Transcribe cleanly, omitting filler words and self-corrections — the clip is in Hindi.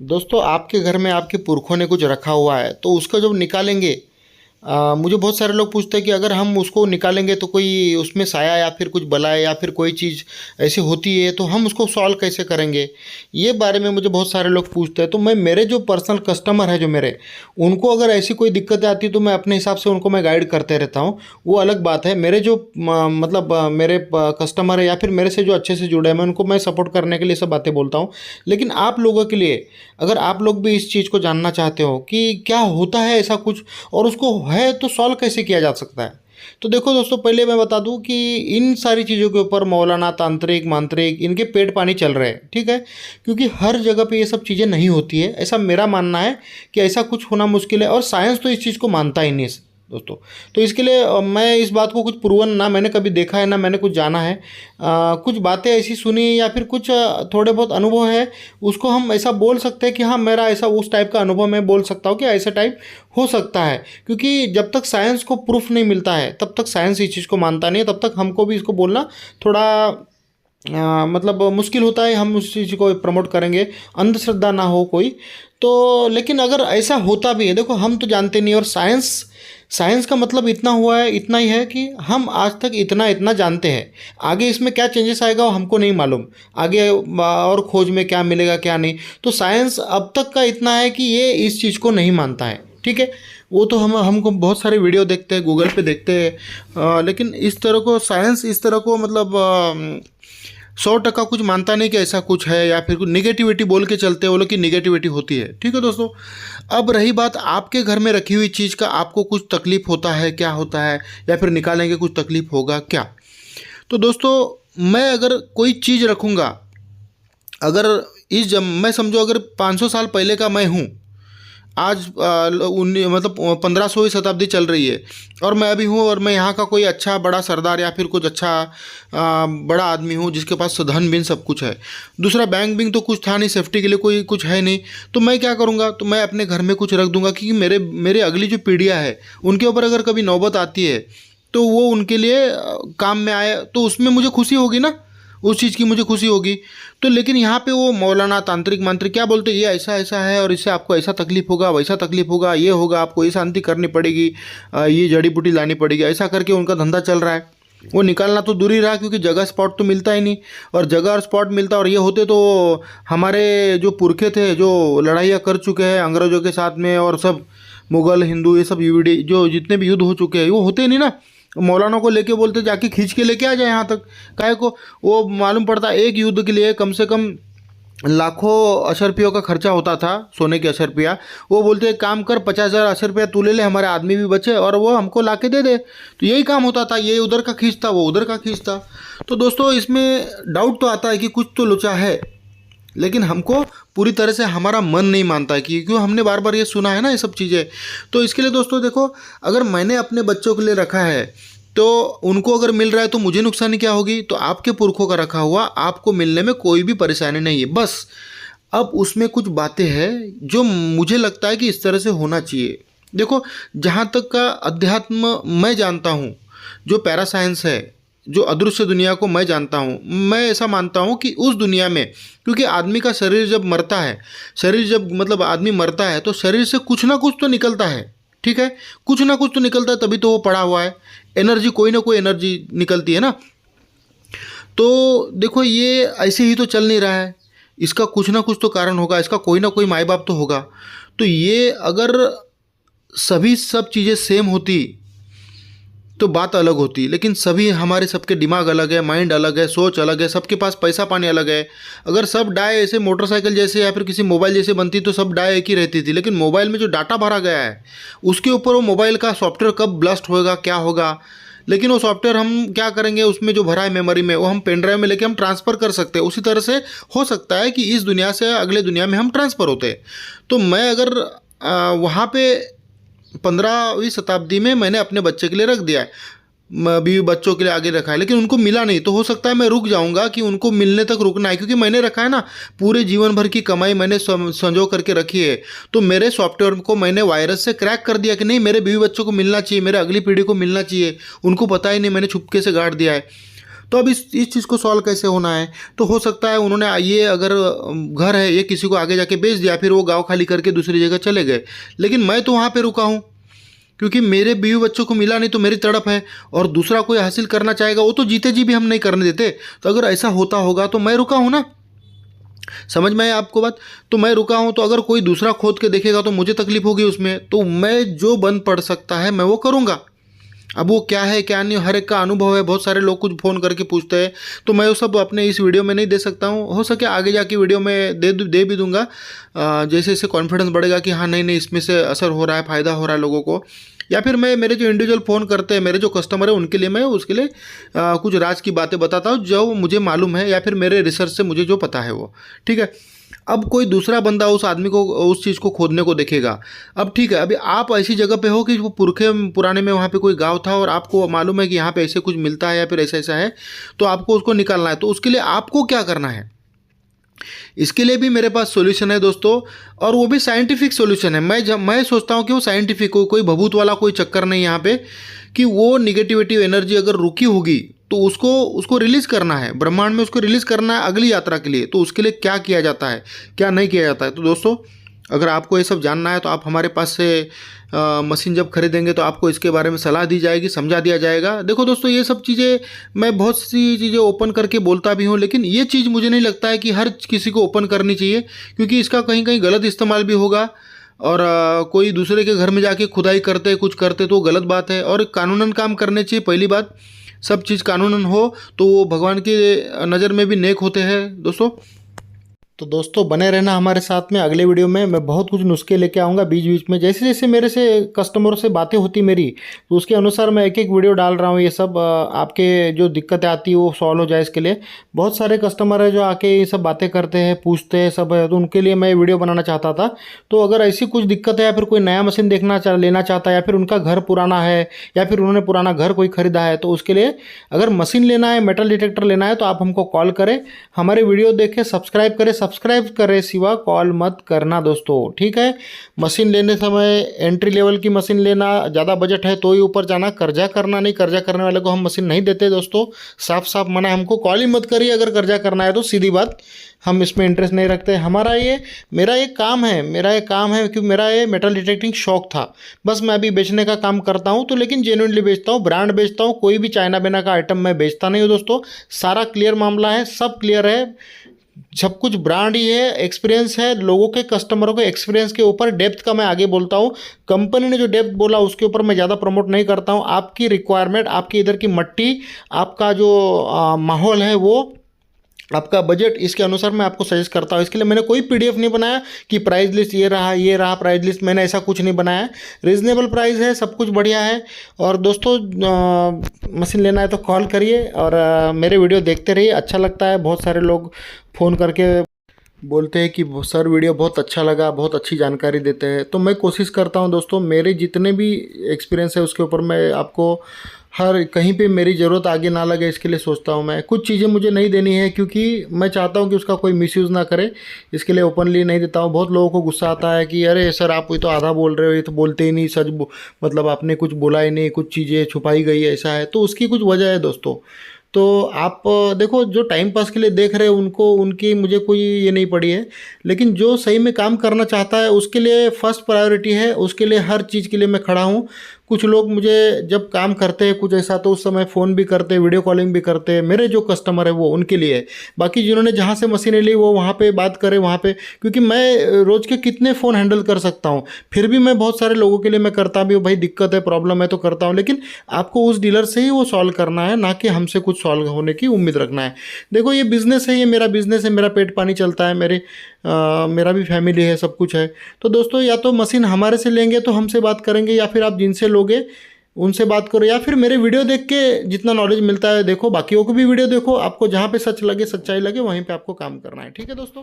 दोस्तों आपके घर में आपके पुरखों ने कुछ रखा हुआ है तो उसको जब निकालेंगे। मुझे बहुत सारे लोग पूछते हैं कि अगर हम उसको निकालेंगे तो कोई उसमें साया या फिर कुछ बलाए या फिर कोई चीज़ ऐसी होती है तो हम उसको सॉल्व कैसे करेंगे। ये बारे में मुझे बहुत सारे लोग पूछते हैं तो मैं मेरे जो पर्सनल कस्टमर है जो मेरे उनको अगर ऐसी कोई दिक्कत आती है तो मैं अपने हिसाब से उनको मैं गाइड करते रहता हूँ। वो अलग बात है। मेरे जो मेरे कस्टमर है या फिर मेरे से जो अच्छे से जुड़े हैं मैं उनको मैं सपोर्ट करने के लिए सब बातें बोलता हूँ। लेकिन आप लोगों के लिए अगर आप लोग भी इस चीज़ को जानना चाहते हो कि क्या होता है ऐसा कुछ और उसको है तो सॉल्व कैसे किया जा सकता है। तो देखो दोस्तों पहले मैं बता दूं कि इन सारी चीज़ों के ऊपर मौलाना तांत्रिक मांत्रिक इनके पेट पानी चल रहे हैं, ठीक है। क्योंकि हर जगह पे ये सब चीज़ें नहीं होती है, ऐसा मेरा मानना है कि ऐसा कुछ होना मुश्किल है और साइंस तो इस चीज़ को मानता ही नहीं है दोस्तों। तो इसके लिए मैं इस बात को कुछ प्रूवन ना मैंने कभी देखा है ना मैंने कुछ जाना है। कुछ बातें ऐसी सुनी या फिर कुछ थोड़े बहुत अनुभव है उसको हम ऐसा बोल सकते हैं कि हाँ मेरा ऐसा उस टाइप का अनुभव मैं बोल सकता हूँ कि ऐसा टाइप हो सकता है। क्योंकि जब तक साइंस को प्रूफ नहीं मिलता है तब तक साइंस इस चीज़ को मानता नहीं है, तब तक हमको भी इसको बोलना थोड़ा मतलब मुश्किल होता है। हम उस चीज़ को प्रमोट करेंगे, अंधश्रद्धा ना हो कोई तो। लेकिन अगर ऐसा होता भी है, देखो हम तो जानते नहीं और साइंस साइंस का मतलब इतना हुआ है, इतना ही है कि हम आज तक इतना इतना जानते हैं। आगे इसमें क्या चेंजेस आएगा वो हमको नहीं मालूम। आगे और खोज में क्या मिलेगा क्या नहीं। तो साइंस अब तक का इतना है कि ये इस चीज़ को नहीं मानता है, ठीक है। वो तो हमको बहुत सारे वीडियो देखते हैं, गूगल पे देखते हैं। लेकिन इस तरह को साइंस इस तरह को मतलब 100% कुछ मानता नहीं कि ऐसा कुछ है या फिर कुछ निगेटिविटी बोल के चलते हैं वो लोग कि निगेटिविटी होती है, ठीक है दोस्तों। अब रही बात आपके घर में रखी हुई चीज़ का, आपको कुछ तकलीफ होता है क्या होता है या फिर निकालेंगे कुछ तकलीफ होगा क्या। तो दोस्तों मैं अगर कोई चीज़ रखूँगा, अगर इस जब मैं समझो अगर 500 साल पहले का मैं हूँ, आज मतलब 1500वीं शताब्दी चल रही है और मैं अभी हूँ और मैं यहाँ का कोई अच्छा बड़ा सरदार या फिर कुछ अच्छा बड़ा आदमी हूँ जिसके पास धन बिन सब कुछ है। दूसरा बैंक बिंग तो कुछ था नहीं, सेफ्टी के लिए कोई कुछ है नहीं। तो मैं क्या करूँगा, तो मैं अपने घर में कुछ रख दूंगा कि मेरे मेरे अगली जो पीढ़ियाँ है उनके ऊपर अगर कभी नौबत आती है तो वो उनके लिए काम में आए, तो उसमें मुझे खुशी होगी ना, उस चीज़ की मुझे खुशी होगी। तो लेकिन यहाँ पे वो मौलाना तांत्रिक मंत्री क्या बोलते हैं, ये ऐसा ऐसा है और इससे आपको ऐसा तकलीफ होगा वैसा तकलीफ होगा, ये होगा आपको ये शांति करनी पड़ेगी, ये जड़ी बूटी लानी पड़ेगी, ऐसा करके उनका धंधा चल रहा है। वो निकालना तो दूर ही रहा क्योंकि जगह स्पॉट तो मिलता ही नहीं। और जगह और स्पॉट मिलता और ये होते तो हमारे जो पुरखे थे जो लड़ाइयाँ कर चुके हैं अंग्रेज़ों के साथ में और सब मुग़ल हिंदू ये सब जो जितने भी युद्ध हो चुके हैं वो होते नहीं ना। मौलाना को लेके बोलते जाके खींच के लेके आ जाए यहाँ तक, काहे को। वो मालूम पड़ता एक युद्ध के लिए कम से कम लाखों अशरफियों का खर्चा होता था, सोने के अशरफिया। वो बोलते एक काम कर 50,000 अशरफिया तू ले ले, हमारे आदमी भी बचे और वो हमको ला के दे दे। तो यही काम होता था, ये उधर का खींचता वो उधर का खींचता। तो दोस्तों इसमें डाउट तो आता है कि कुछ तो लोचा है, लेकिन हमको पूरी तरह से हमारा मन नहीं मानता है कि क्यों हमने बार बार ये सुना है ना ये सब चीज़ें। तो इसके लिए दोस्तों देखो, अगर मैंने अपने बच्चों के लिए रखा है तो उनको अगर मिल रहा है तो मुझे नुकसानी क्या होगी। तो आपके पुरखों का रखा हुआ आपको मिलने में कोई भी परेशानी नहीं है। बस अब उसमें कुछ बातें हैं जो मुझे लगता है कि इस तरह से होना चाहिए। देखो जहाँ तक का अध्यात्म मैं जानता हूँ, जो पैरासाइंस है, जो अदृश्य दुनिया को मैं जानता हूँ, मैं ऐसा मानता हूँ कि उस दुनिया में, क्योंकि आदमी का शरीर जब मरता है, शरीर जब मतलब आदमी मरता है तो शरीर से कुछ ना कुछ तो निकलता है, ठीक है। कुछ ना कुछ तो निकलता है तभी तो वो पड़ा हुआ है। एनर्जी कोई ना कोई एनर्जी निकलती है ना। तो देखो ये ऐसे ही तो चल नहीं रहा है, इसका कुछ ना कुछ तो कारण होगा, इसका कोई ना कोई माँ बाप तो होगा। तो ये अगर सभी सब चीज़ें सेम होती तो बात अलग होती, लेकिन सभी हमारे सबके दिमाग अलग है, माइंड अलग है, सोच अलग है, सबके पास पैसा पानी अलग है। अगर सब डाय ऐसे मोटरसाइकिल जैसे या फिर किसी मोबाइल जैसे बनती तो सब डाय एक ही रहती थी। लेकिन मोबाइल में जो डाटा भरा गया है उसके ऊपर वो मोबाइल का सॉफ्टवेयर कब ब्लास्ट होएगा क्या होगा। लेकिन वो सॉफ्टवेयर हम क्या करेंगे, उसमें जो भरा है मेमोरी में वो हम पेन ड्राइव में लेके हम ट्रांसफ़र कर सकते हैं। उसी तरह से हो सकता है कि इस दुनिया से अगले दुनिया में हम ट्रांसफ़र होते हैं। तो मैं अगर वहाँ पे 15वीं शताब्दी में मैंने अपने बच्चे के लिए रख दिया है, बीवी बच्चों के लिए आगे रखा है, लेकिन उनको मिला नहीं, तो हो सकता है मैं रुक जाऊंगा कि उनको मिलने तक रुकना है। क्योंकि मैंने रखा है ना, पूरे जीवन भर की कमाई मैंने संजो करके रखी है। तो मेरे सॉफ्टवेयर को मैंने वायरस से क्रैक कर दिया कि नहीं मेरे बीवी बच्चों को मिलना चाहिए, मेरे अगली पीढ़ी को मिलना चाहिए, उनको पता ही नहीं, मैंने छुपके से गाड़ दिया है। तो अब इस चीज़ को सॉल्व कैसे होना है? तो हो सकता है उन्होंने ये अगर घर है ये किसी को आगे जाके बेच दिया, फिर वो गाँव खाली करके दूसरी जगह चले गए, लेकिन मैं तो वहाँ पर रुका हूँ क्योंकि मेरे बीवी बच्चों को मिला नहीं तो मेरी तड़प है, और दूसरा कोई हासिल करना चाहेगा वो तो जीते जी भी हम नहीं करने देते। तो अगर ऐसा होता होगा तो मैं रुका हूँ ना, समझ में आया आपको बात? तो मैं रुका हूँ, तो अगर कोई दूसरा खोद के देखेगा तो मुझे तकलीफ होगी उसमें, तो मैं जो बंद पड़ सकता है मैं वो करूँगा। अब वो क्या है क्या नहीं, हर एक का अनुभव है, बहुत सारे लोग कुछ फ़ोन करके पूछते हैं, तो मैं वो सब अपने इस वीडियो में नहीं दे सकता हूँ। हो सके आगे जाके वीडियो में दे भी दूंगा, जैसे जैसे कॉन्फिडेंस बढ़ेगा कि हाँ नहीं इसमें से असर हो रहा है, फ़ायदा हो रहा है लोगों को, या फिर मैं मेरे जो इंडिविजुअल फ़ोन करते हैं, मेरे जो कस्टमर है उनके लिए मैं उसके लिए कुछ राज की बातें बताता हूँ जो मुझे मालूम है, या फिर मेरे रिसर्च से मुझे जो पता है वो, ठीक है। अब कोई दूसरा बंदा उस आदमी को उस चीज़ को खोदने को देखेगा। अब ठीक है, अभी आप ऐसी जगह पे हो कि वो पुराने में वहाँ पे कोई गांव था और आपको मालूम है कि यहाँ पे ऐसे कुछ मिलता है या फिर ऐसा ऐसा है, तो आपको उसको निकालना है। तो उसके लिए आपको क्या करना है, इसके लिए भी मेरे पास सॉल्यूशन है दोस्तों, और वो भी साइंटिफिक सॉल्यूशन है। मैं सोचता हूँ कि वो साइंटिफिक हो, कोई भभूत वाला कोई चक्कर नहीं यहाँ पे, कि वो निगेटिविटी एनर्जी अगर रुकी होगी तो उसको रिलीज़ करना है, ब्रह्मांड में उसको रिलीज़ करना है अगली यात्रा के लिए। तो उसके लिए क्या किया जाता है, क्या नहीं किया जाता है। तो दोस्तों अगर आपको ये सब जानना है तो आप हमारे पास से मशीन जब खरीदेंगे तो आपको इसके बारे में सलाह दी जाएगी, समझा दिया जाएगा। देखो दोस्तों, ये सब चीज़ें मैं बहुत सी चीज़ें ओपन करके बोलता भी हूँ, लेकिन ये चीज़ मुझे नहीं लगता है कि हर किसी को ओपन करनी चाहिए, क्योंकि इसका कहीं कहीं गलत इस्तेमाल भी होगा, और कोई दूसरे के घर में जाके खुदाई करते कुछ करते तो गलत बात है। और कानूनन काम करने चाहिए, पहली बात, सब चीज़ कानूनन हो तो वो भगवान की नज़र में भी नेक होते हैं दोस्तों। तो दोस्तों बने रहना हमारे साथ में, अगले वीडियो में मैं बहुत कुछ नुस्खे लेके आऊँगा बीच बीच में, जैसे जैसे मेरे से कस्टमरों से बातें होती मेरी, तो उसके अनुसार मैं एक एक वीडियो डाल रहा हूँ। ये सब आपके जो दिक्कतें आती है वो सॉल्व हो जाए, इसके लिए बहुत सारे कस्टमर है जो आके ये सब बातें करते हैं, पूछते हैं सब है, तो उनके लिए मैं वीडियो बनाना चाहता था। तो अगर ऐसी कुछ दिक्कत है या फिर कोई नया मशीन लेना चाहता है, या फिर उनका घर पुराना है, या फिर उन्होंने पुराना घर कोई खरीदा है, तो उसके लिए अगर मशीन लेना है, मेटल डिटेक्टर लेना है, तो आप हमको कॉल करें, हमारे वीडियो देखें, सब्सक्राइब करें, सिवा कॉल मत करना दोस्तों, ठीक है। मशीन लेने समय एंट्री लेवल की मशीन लेना, ज़्यादा बजट है तो ही ऊपर जाना, कर्जा करना नहीं, कर्जा करने वाले को हम मशीन नहीं देते दोस्तों, साफ साफ मना, हमको कॉल ही मत करिए अगर कर्जा करना है तो, सीधी बात, हम इसमें इंटरेस्ट नहीं रखते। मेरा ये काम है क्योंकि मेरा ये मेटल डिटेक्टिंग शौक था, बस मैं अभी बेचने का काम करता हूँ, तो लेकिन जेन्युइनली बेचता हूँ, ब्रांड बेचता हूँ, कोई भी चाइना बेना का आइटम मैं बेचता नहीं हूँ दोस्तों। सारा क्लियर मामला है, सब क्लियर है, सब कुछ ब्रांड ही है, एक्सपीरियंस है, लोगों के कस्टमरों के एक्सपीरियंस के ऊपर डेप्थ का मैं आगे बोलता हूँ। कंपनी ने जो डेप्थ बोला उसके ऊपर मैं ज़्यादा प्रमोट नहीं करता हूँ। आपकी रिक्वायरमेंट, आपकी इधर की मट्टी, आपका जो माहौल है, वो आपका बजट, इसके अनुसार मैं आपको सजेस्ट करता हूँ। इसके लिए मैंने कोई पीडीएफ नहीं बनाया कि प्राइस लिस्ट ये रहा प्राइस लिस्ट, मैंने ऐसा कुछ नहीं बनाया। रीज़नेबल प्राइस है, सब कुछ बढ़िया है। और दोस्तों मशीन लेना है तो कॉल करिए, और मेरे वीडियो देखते रहिए, अच्छा लगता है। बहुत सारे लोग फ़ोन करके बोलते हैं कि सर वीडियो बहुत अच्छा लगा, बहुत अच्छी जानकारी देते हैं, तो मैं कोशिश करता हूं दोस्तों, मेरे जितने भी एक्सपीरियंस है उसके ऊपर मैं आपको हर कहीं पे मेरी ज़रूरत आगे ना लगे इसके लिए सोचता हूं। मैं कुछ चीज़ें मुझे नहीं देनी है क्योंकि मैं चाहता हूं कि उसका कोई मिसयूज़ ना करे, इसके लिए ओपनली नहीं देता हूं। बहुत लोगों को गुस्सा आता है कि अरे सर आप ये तो आधा बोल रहे हो, ये तो बोलते ही नहीं, मतलब आपने कुछ बोला ही नहीं, कुछ चीज़ें छुपाई गई है, ऐसा है। तो उसकी कुछ वजह है दोस्तों। तो आप देखो, जो टाइम पास के लिए देख रहे हैं उनको, उनकी मुझे कोई ये नहीं पड़ी है, लेकिन जो सही में काम करना चाहता है उसके लिए फर्स्ट प्रायोरिटी है, उसके लिए हर चीज़ के लिए मैं खड़ा हूँ। कुछ लोग मुझे जब काम करते हैं कुछ ऐसा तो उस समय फ़ोन भी करते हैं, वीडियो कॉलिंग भी करते हैं, मेरे जो कस्टमर है वो उनके लिए है। बाकी जिन्होंने जहाँ से मशीनें ली वो वहाँ पे बात करें, वहाँ पे, क्योंकि मैं रोज़ के कितने फ़ोन हैंडल कर सकता हूँ, फिर भी मैं बहुत सारे लोगों के लिए मैं करता भी हूँ, भाई दिक्कत है, प्रॉब्लम है तो करता हूँ, लेकिन आपको उस डीलर से ही वो सॉल्व करना है, ना कि हमसे कुछ सॉल्व होने की उम्मीद रखना है। देखो ये बिज़नेस है, ये मेरा बिज़नेस है, मेरा पेट पानी चलता है, मेरा भी फैमिली है, सब कुछ है। तो दोस्तों या तो मशीन हमारे से लेंगे तो हमसे बात करेंगे, या फिर आप जिनसे लोगे उनसे बात करो, या फिर मेरे वीडियो देख के जितना नॉलेज मिलता है देखो, बाकियों को भी वीडियो देखो, आपको जहाँ पे सच लगे, सच्चाई लगे, वहीं पे आपको काम करना है, ठीक है दोस्तों।